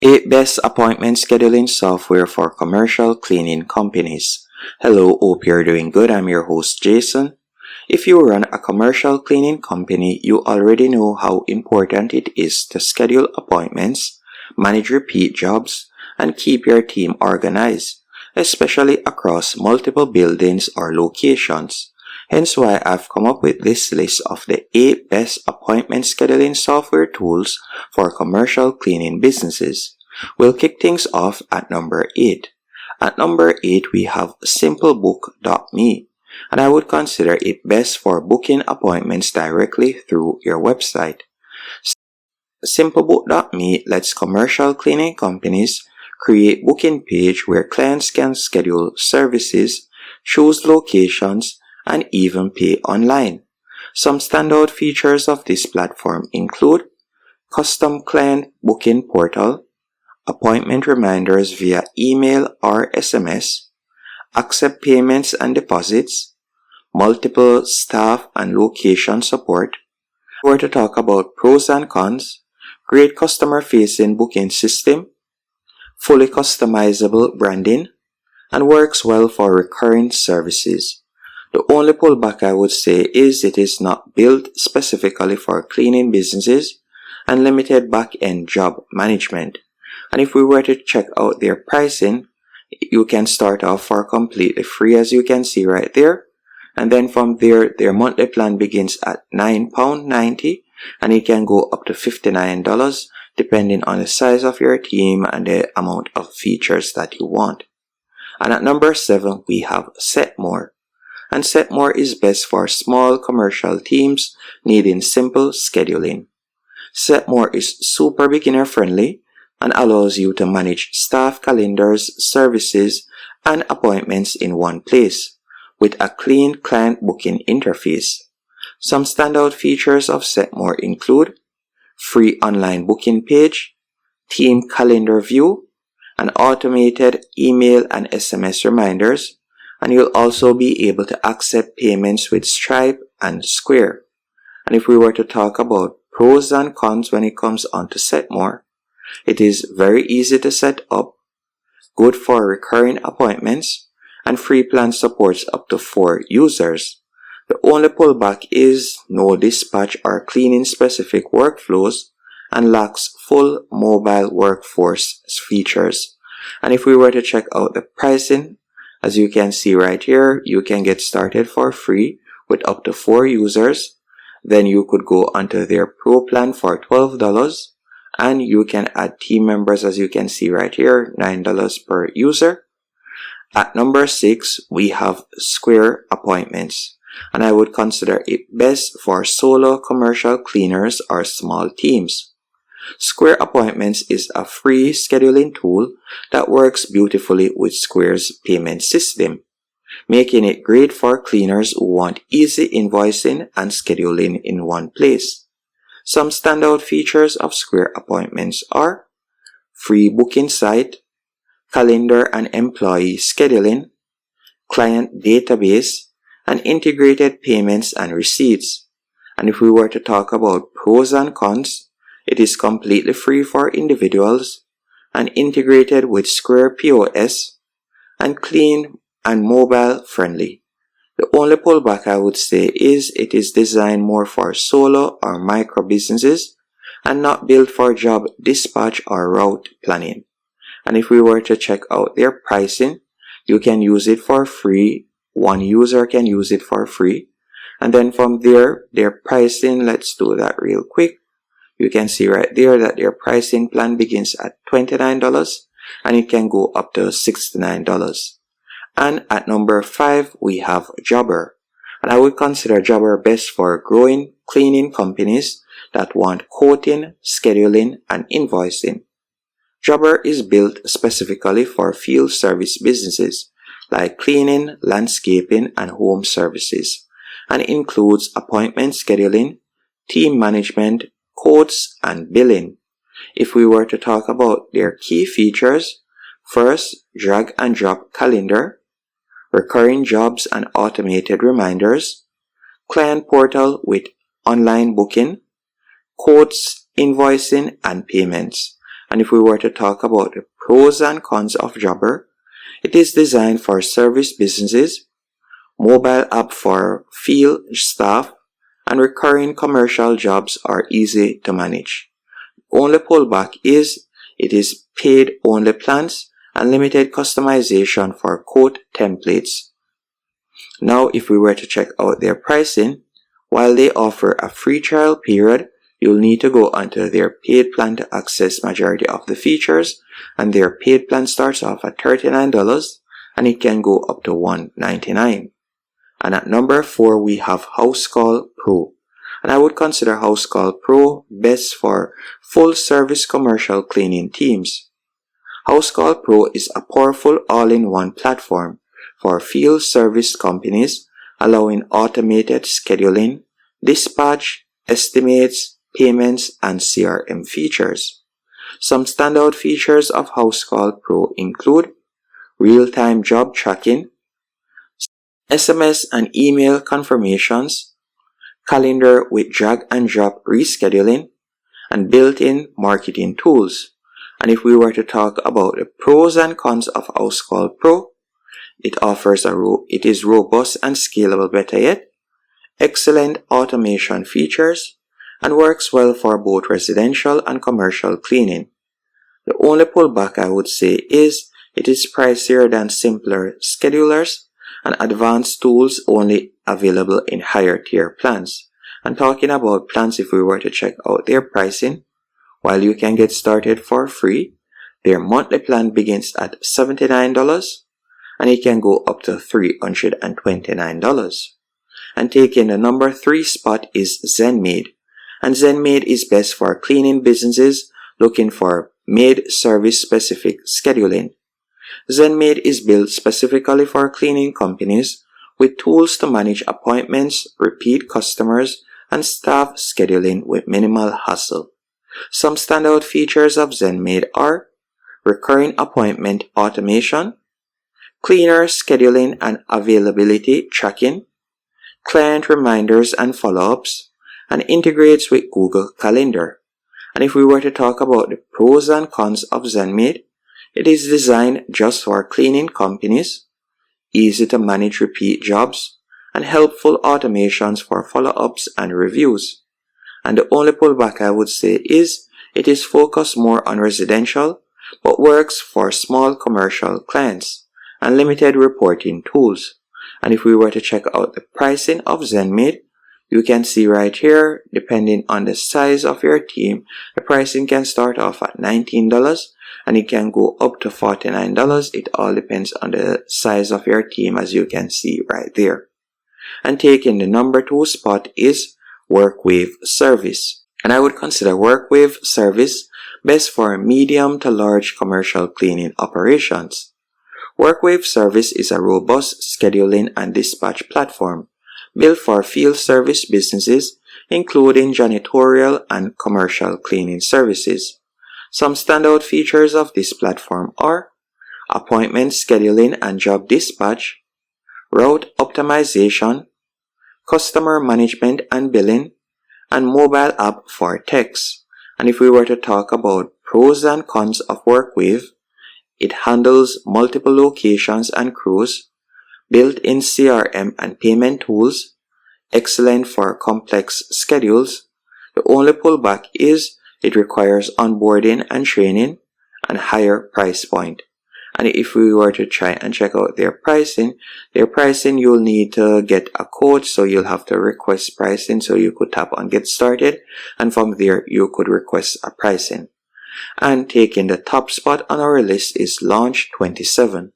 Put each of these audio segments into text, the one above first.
8 best appointment scheduling software for commercial cleaning companies. Hello, hope you're doing good. I'm your host Jason. If you run a commercial cleaning company, you already know how important it is to schedule appointments, manage repeat jobs, and keep your team organized, especially across multiple buildings or locations. Hence why I've come up with this list of the 8 best appointment scheduling software tools for commercial cleaning businesses. We'll kick things off at number 8. At number 8, we have simplebook.me, and I would consider it best for booking appointments directly through your website. Simplebook.me lets commercial cleaning companies create booking page where clients can schedule services, choose locations, and even pay online. Some standout features of this platform include custom client booking portal, appointment reminders via email or SMS, accept payments and deposits, multiple staff and location support. If we were to talk about pros and cons, great customer-facing booking system, fully customizable branding, and works well for recurring services. The only pullback I would say is it is not built specifically for cleaning businesses and limited back-end job management. And if we were to check out their pricing, you can start off for completely free, as you can see right there. And then from there, their monthly plan begins at £9.90 and it can go up to $59 depending on the size of your team and the amount of features that you want. And at number 7, we have Setmore. And Setmore is best for small commercial teams needing simple scheduling. Setmore is super beginner friendly and allows you to manage staff calendars, services, and appointments in one place with a clean client booking interface. Some standout features of Setmore include free online booking page, team calendar view, and automated email and SMS reminders, and you'll also be able to accept payments with Stripe and Square. And if we were to talk about pros and cons when it comes onto Setmore, it is very easy to set up, good for recurring appointments, and free plan supports up to 4 users. The only pullback is no dispatch or cleaning specific workflows and lacks full mobile workforce features. And if we were to check out the pricing, as you can see right here, you can get started for free with up to 4 users. Then you could go onto their pro plan for $12. And you can add team members, as you can see right here, $9 per user. At number 6, we have Square Appointments, and I would consider it best for solo commercial cleaners or small teams. Square Appointments is a free scheduling tool that works beautifully with Square's payment system, making it great for cleaners who want easy invoicing and scheduling in one place. Some standout features of Square Appointments are free booking site, calendar and employee scheduling, client database, and integrated payments and receipts. And if we were to talk about pros and cons, it is completely free for individuals and integrated with Square POS and clean and mobile friendly. The only pullback I would say is it is designed more for solo or micro businesses and not built for job dispatch or route planning. And if we were to check out their pricing, you can use it for free. One user can use it for free. And then from there, their pricing, let's do that real quick. You can see right there that their pricing plan begins at $29 and it can go up to $69. And at number 5, we have Jobber. And I would consider Jobber best for growing cleaning companies that want quoting, scheduling, and invoicing. Jobber is built specifically for field service businesses like cleaning, landscaping, and home services, and includes appointment scheduling, team management, quotes, and billing. If we were to talk about their key features, first, drag and drop calendar, recurring jobs and automated reminders, client portal with online booking, quotes, invoicing, and payments. And if we were to talk about the pros and cons of Jobber, it is designed for service businesses, mobile app for field staff, and recurring commercial jobs are easy to manage. Only pullback is it is paid only plans and limited customization for quote templates. Now if we were to check out their pricing, while they offer a free trial period, you'll need to go onto their paid plan to access majority of the features, and their paid plan starts off at $39 and it can go up to $199. And at number 4 we have Housecall Pro. And I would consider Housecall Pro best for full service commercial cleaning teams. Housecall Pro is a powerful all-in-one platform for field service companies, allowing automated scheduling, dispatch, estimates, payments, and CRM features. Some standout features of Housecall Pro include real-time job tracking, SMS and email confirmations, calendar with drag and drop rescheduling, and built-in marketing tools. And if we were to talk about the pros and cons of Housecall Pro, it is robust and scalable, better yet, excellent automation features, and works well for both residential and commercial cleaning. The only pullback I would say is it is pricier than simpler schedulers and advanced tools only available in higher tier plans. And talking about plans, if we were to check out their pricing, while you can get started for free, their monthly plan begins at $79 and it can go up to $329. And taking the number 3 spot is ZenMaid. And ZenMaid is best for cleaning businesses looking for maid service specific scheduling. ZenMaid is built specifically for cleaning companies with tools to manage appointments, repeat customers, and staff scheduling with minimal hassle. Some standout features of ZenMaid are recurring appointment automation, cleaner scheduling and availability tracking, client reminders and follow-ups, and integrates with Google Calendar. And if we were to talk about the pros and cons of ZenMaid, it is designed just for cleaning companies, easy to manage repeat jobs, and helpful automations for follow-ups and reviews. And the only pullback I would say is it is focused more on residential, but works for small commercial clients, and limited reporting tools. And if we were to check out the pricing of ZenMaid, you can see right here, depending on the size of your team, the pricing can start off at $19 and it can go up to $49. It all depends on the size of your team, as you can see right there. And taking the number 2 spot is WorkWave service. And I would consider WorkWave service best for medium to large commercial cleaning operations. WorkWave service is a robust scheduling and dispatch platform built for field service businesses, including janitorial and commercial cleaning services. Some standout features of this platform are appointment scheduling and job dispatch, route optimization, customer management and billing, and mobile app for text. And if we were to talk about pros and cons of WorkWave, it handles multiple locations and crews, built-in CRM and payment tools, excellent for complex schedules. The only pullback is it requires onboarding and training and higher price point. And if we were to try and check out their pricing you'll need to get a quote, so you'll have to request pricing, so you could tap on get started and from there you could request a pricing. And taking the top spot on our list is Launch 27,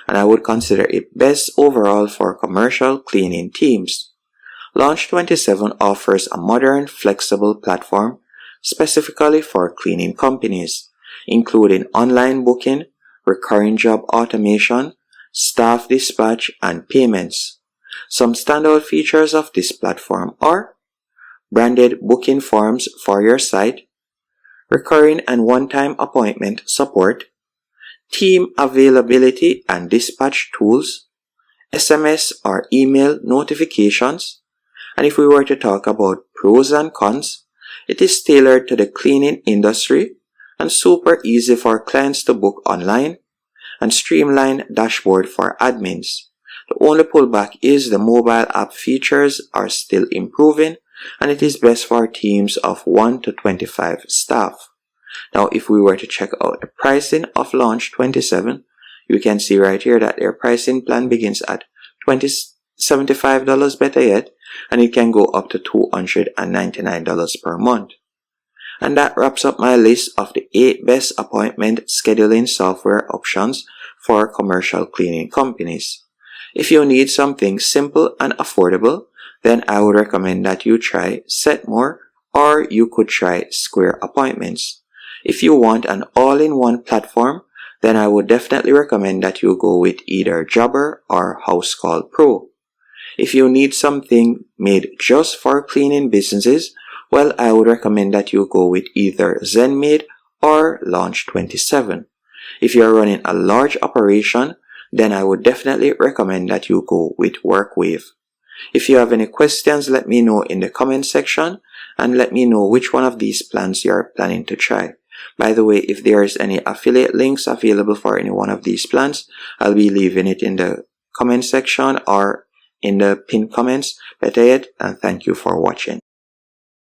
and I would consider it best overall for commercial cleaning teams. Launch 27 offers a modern, flexible platform specifically for cleaning companies, including online booking, recurring job automation, staff dispatch, and payments. Some standout features of this platform are branded booking forms for your site, recurring and one-time appointment support, team availability and dispatch tools, SMS or email notifications. And if we were to talk about pros and cons, it is tailored to the cleaning industry and super easy for clients to book online, and streamlined dashboard for admins. The only pullback is the mobile app features are still improving, and it is best for teams of 1 to 25 staff. Now, if we were to check out the pricing of Launch 27, you can see right here that their pricing plan begins at $75 better yet, and it can go up to $299 per month. And that wraps up my list of the 8 best appointment scheduling software options for commercial cleaning companies. If you need something simple and affordable, then I would recommend that you try Setmore, or you could try Square Appointments. If you want an all-in-one platform, then I would definitely recommend that you go with either Jobber or Housecall Pro. If you need something made just for cleaning businesses, well, I would recommend that you go with either ZenMaid or Launch 27. If you are running a large operation, then I would definitely recommend that you go with WorkWave. If you have any questions, let me know in the comment section, and let me know which one of these plans you are planning to try. By the way, if there is any affiliate links available for any one of these plans, I'll be leaving it in the comment section or in the pinned comments. Better yet, and thank you for watching.